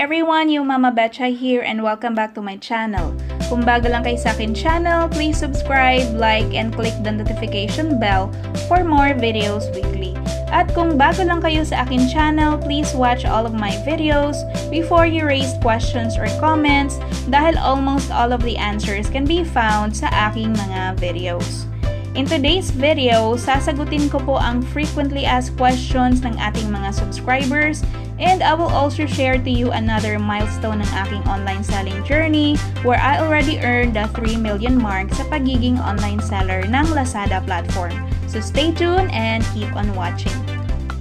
everyone, yung Mama Betcha here and welcome back to my channel. Kung bago lang kayo sa akin channel, please subscribe, like, and click the notification bell for more videos weekly. At kung bago lang kayo sa akin channel, please watch all of my videos before you raise questions or comments dahil almost all of the answers can be found sa aking mga videos. In today's video, sasagutin ko po ang frequently asked questions ng ating mga subscribers and I will also share to you another milestone ng aking online selling journey where I already earned the 3 million mark sa pagiging online seller ng Lazada platform. So stay tuned and keep on watching.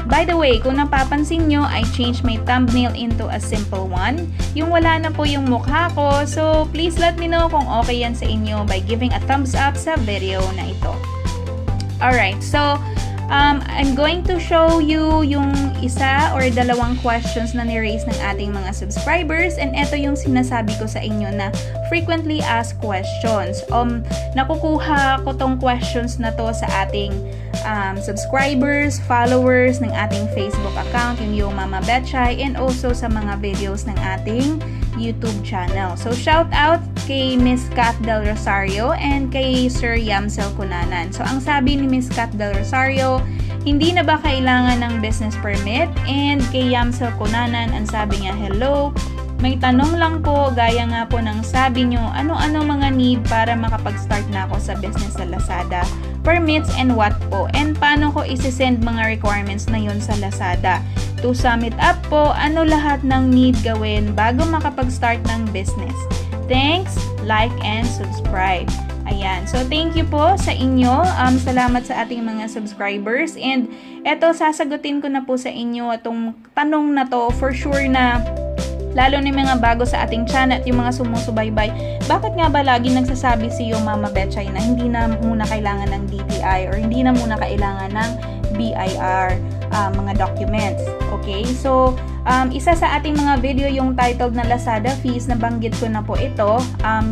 By the way, kung napapansin nyo, I changed my thumbnail into a simple one. Yung wala na po yung mukha ko. So, please let me know kung okay yan sa inyo by giving a thumbs up sa video na ito. Alright, so, I'm going to show you yung isa or dalawang questions na ni-raise ng ating mga subscribers. And ito yung sinasabi ko sa inyo na frequently asked questions. Nakukuha ko tong questions na to sa ating subscribers, followers ng ating Facebook account, yung Mama Betchay, and also sa mga videos ng ating YouTube channel. So, shout out kay Miss Kat Del Rosario and kay Sir Yamsel Cunanan. So, ang sabi ni Miss Kat Del Rosario, hindi na ba kailangan ng business permit? And kay Yamsel Cunanan, ang sabi niya, hello, may tanong lang po, gaya nga po ng sabi nyo, ano-ano mga need para makapag-start na ako sa business sa Lazada? Permits and what po? And paano ko isi-send mga requirements na yun sa Lazada? To sum it up po, ano lahat ng need gawin bago makapag-start ng business? Thanks, like, and subscribe. Ayan. So, thank you po sa inyo. Salamat sa ating mga subscribers. And eto, sasagutin ko na po sa inyo itong tanong na to. For sure na lalo na yung mga bago sa ating channel at yung mga sumusubaybay, bakit nga ba lagi nagsasabi si yung Mama Betchay na hindi na muna kailangan ng DTI or hindi na muna kailangan ng BIR mga documents? Okay? So, isa sa ating mga video yung titled na Lazada Fees, nabanggit ko na po ito,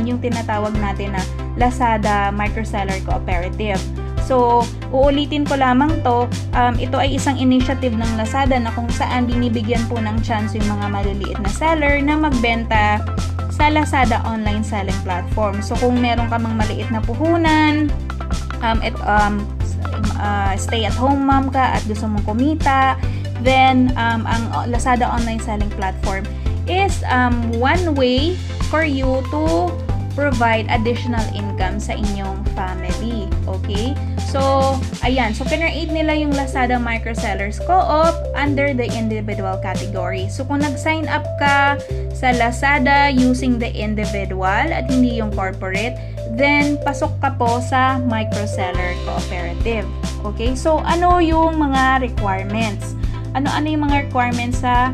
yung tinatawag natin na Lazada Microseller Cooperative. So, uulitin ko lamang to, ito ay isang initiative ng Lazada na kung saan binibigyan po ng chance yung mga maliliit na seller na magbenta sa Lazada online selling platform. So, kung meron ka mang maliit na puhunan, stay at home mom ka at gusto mong kumita, then ang Lazada online selling platform is one way for you to provide additional income sa inyong family. Okay? So, ayan. So, kinreate nila yung Lazada Microsellers Co-op under the individual category. So, kung nag-sign up ka sa Lazada using the individual at hindi yung corporate, then pasok ka po sa Microseller Cooperative. Okay? So, ano yung mga requirements? Ano-ano yung mga requirements sa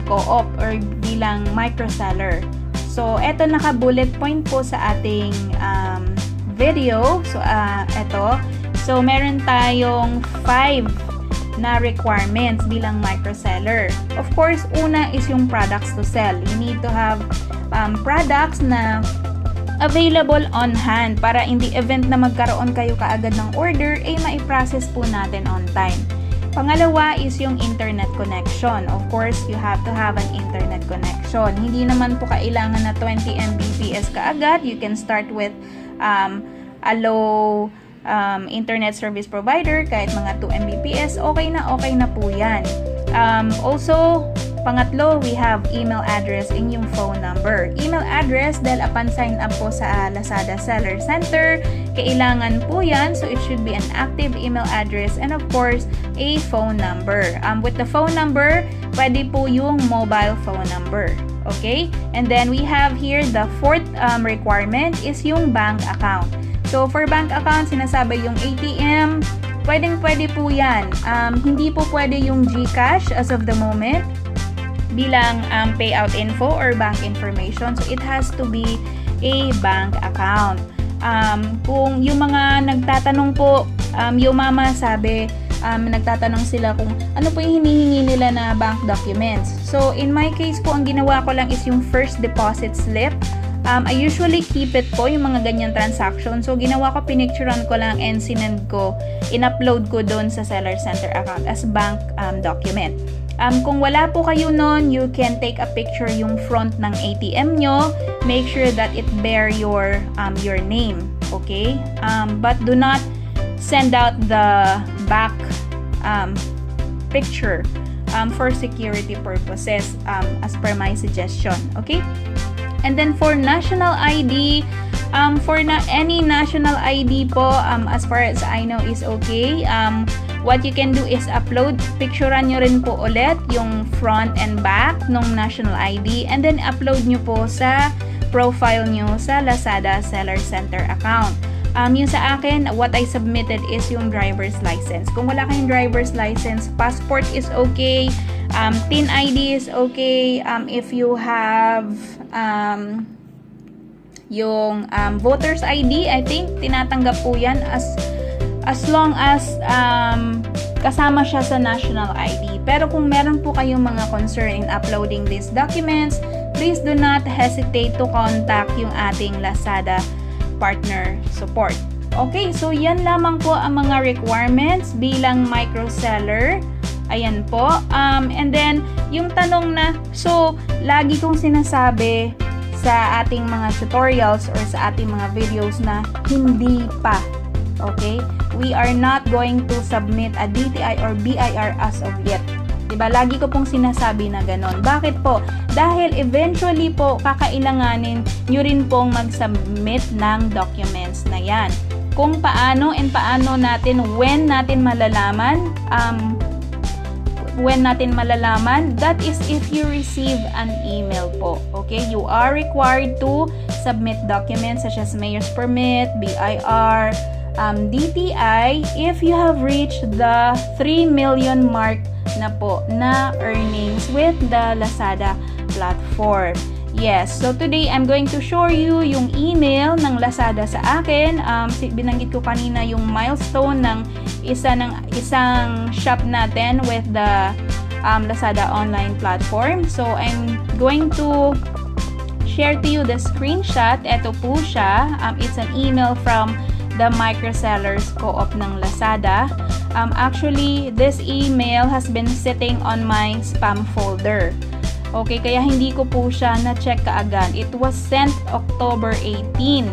co-op or bilang microseller? So, eto naka-bullet point po sa ating video. So, eto. So, meron tayong 5 na requirements bilang microseller. Of course, una is yung products to sell. You need to have products na available on hand para in the event na magkaroon kayo kaagad ng order, ay mai-process po natin on time. Pangalawa is yung internet connection. Of course, you have to have an internet connection. Hindi naman po kailangan na 20 Mbps kaagad. You can start with a low internet service provider, kahit mga 2 Mbps, okay na po yan. Also, pangatlo, we have email address and yung phone number. Email address, dahil upon sign up po sa Lazada Seller Center, kailangan po yan. So, it should be an active email address and of course, a phone number. With the phone number, pwede po yung mobile phone number. Okay? And then, we have here the fourth requirement is yung bank account. So, for bank account, sinasabi yung ATM, pwede po yan. Hindi po pwede yung GCash as of the moment bilang payout info or bank information. So, it has to be a bank account. Kung yung mga nagtatanong po, yung mama sabi, nagtatanong sila kung ano po yung hinihingi nila na bank documents. So, in my case po, ang ginawa ko lang is yung first deposit slip. I usually keep it po, yung mga ganyan transaction. So, ginawa ko, pinicturean ko lang and sinend ko, in-upload ko doon sa Seller Center account as bank document. Kung wala po kayo nun, you can take a picture yung front ng ATM nyo. Make sure that it bear your name. Okay? But do not send out the back picture for security purposes as per my suggestion. Okay? And then for national ID, any national ID po, as far as I know is okay. What you can do is upload, picturean nyo rin po ulit yung front and back ng national ID, and then upload nyo po sa profile nyo sa Lazada Seller Center account. Yung sa akin, what I submitted is yung driver's license. Kung wala kayong driver's license, passport is okay, TIN ID is okay, if you have yung voter's ID, I think tinatanggap po yan as long as kasama siya sa national ID. Pero kung meron po kayong mga concern in uploading these documents, please do not hesitate to contact yung ating Lazada partner support. Okay, so yan lamang po ang mga requirements bilang microseller. Ayan po. And then, yung tanong na, so, lagi kong sinasabi sa ating mga tutorials or sa ating mga videos na hindi pa. Okay? We are not going to submit a DTI or BIR as of yet. Diba? Lagi ko pong sinasabi na ganon. Bakit po? Dahil eventually po, kakailanganin nyo rin pong mag-submit ng documents na yan. Kung paano and paano natin, when natin malalaman, that is if you receive an email po. Okay? You are required to submit documents such as mayor's permit, BIR, DTI, if you have reached the 3 million mark na po na earnings with the Lazada platform. Yes, so today I'm going to show you yung email ng Lazada sa akin. Binanggit ko kanina yung milestone ng isang shop natin with the Lazada online platform. So I'm going to share to you the screenshot. Ito po siya. It's an email from the microsellers co-op ng Lazada. Actually, this email has been sitting on my spam folder. Okay, kaya hindi ko po siya na-check kaagad. It was sent October 18.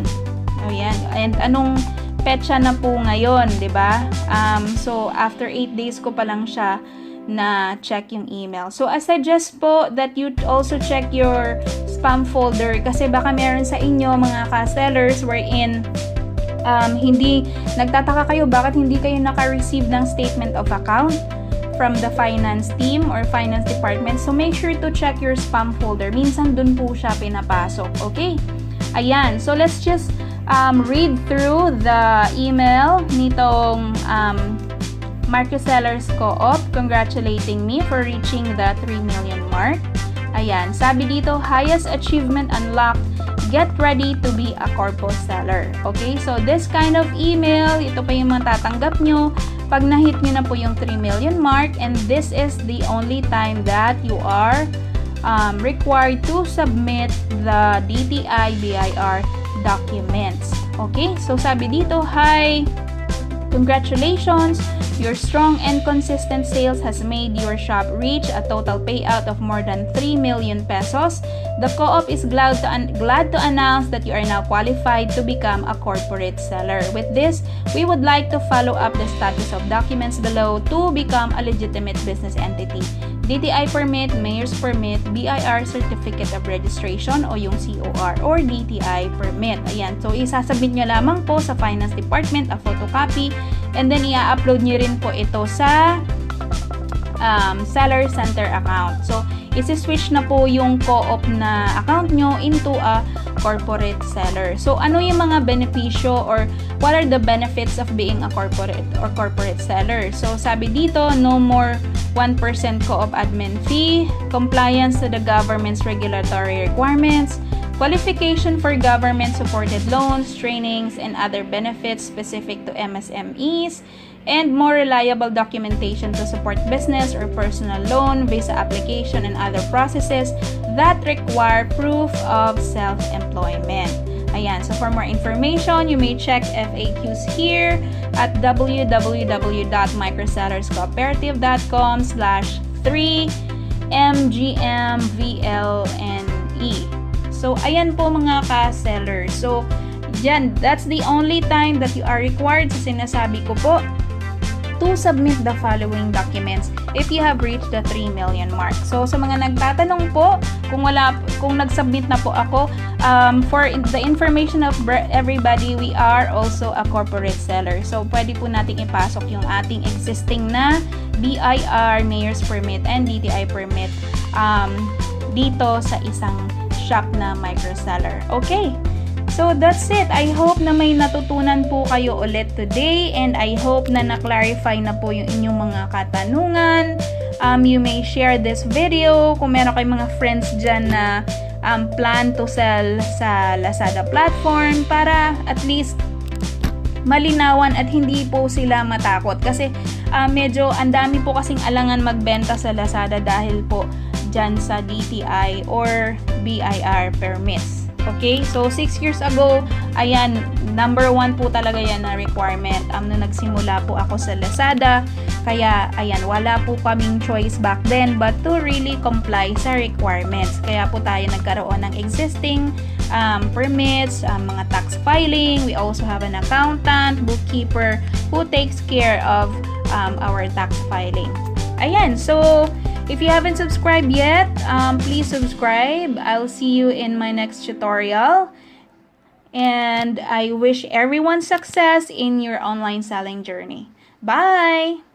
Ayan. And anong petsa na po ngayon, 'di ba? So after 8 days ko pa lang siya na check yung email. So I suggest po that you also check your spam folder kasi baka meron sa inyo mga ka-sellers wherein hindi nagtataka kayo bakit hindi kayo naka-receive ng statement of account from the finance team or finance department. So make sure to check your spam folder. Minsan dun po siya pinapasok. Okay? Ayan. So let's just read through the email nitong Microsellers Co-op congratulating me for reaching the 3 million mark. Ayan. Sabi dito, highest achievement unlocked. Get ready to be a corpo seller. Okay? So this kind of email, ito pa yung matatanggap nyo pag na-hit nyo na po yung 3 million mark, and this is the only time that you are required to submit the DTI BIR documents. Okay? So sabi dito, hi, congratulations, your strong and consistent sales has made your shop reach a total payout of more than 3 million pesos. The co-op is glad to announce that you are now qualified to become a corporate seller. With this, we would like to follow up the status of documents below to become a legitimate business entity. DTI permit, mayor's permit, BIR certificate of registration o yung COR or DTI permit. Ayan. So, isasabit nyo lamang po sa finance department a photocopy and then i-upload nyo rin po ito sa seller center account. So, isi-switch na po yung co-op na account nyo into a corporate seller. So, ano yung mga benepisyo or what are the benefits of being a corporate or corporate seller? So, sabi dito, no more 1% co-op admin fee, compliance to the government's regulatory requirements, qualification for government-supported loans, trainings, and other benefits specific to MSMEs, and more reliable documentation to support business or personal loan, visa application, and other processes that require proof of self-employment. Ayan, so for more information, you may check FAQs here at www.microsellerscooperative.com/3 3, MGM, VL, and E. So, ayan po mga ka-sellers. So, yan, that's the only time that you are required sa sinasabi ko po to submit the following documents if you have reached the 3 million mark. So, sa mga nagtatanong po, kung nag-submit na po ako, for the information of everybody, we are also a corporate seller. So, pwede po nating ipasok yung ating existing na BIR, Mayor's Permit, and DTI Permit dito sa isang shop na microseller. Okay. So, that's it. I hope na may natutunan po kayo ulit today, and I hope na na-clarify na po yung inyong mga katanungan. You may share this video kung meron kayong mga friends dyan na plan to sell sa Lazada platform para at least malinawan at hindi po sila matakot. Kasi medyo ang dami po kasing alangan magbenta sa Lazada dahil po dyan sa DTI or BIR permits. Okay, so 6 years ago, ayan, number 1 po talaga yan na requirement. Nung nagsimula po ako sa Lazada, kaya ayan, wala po kaming choice back then but to really comply sa requirements. Kaya po tayo nagkaroon ng existing permits, mga tax filing. We also have an accountant, bookkeeper who takes care of our tax filing. Ayan, so if you haven't subscribed yet, please subscribe. I'll see you in my next tutorial. And I wish everyone success in your online selling journey. Bye!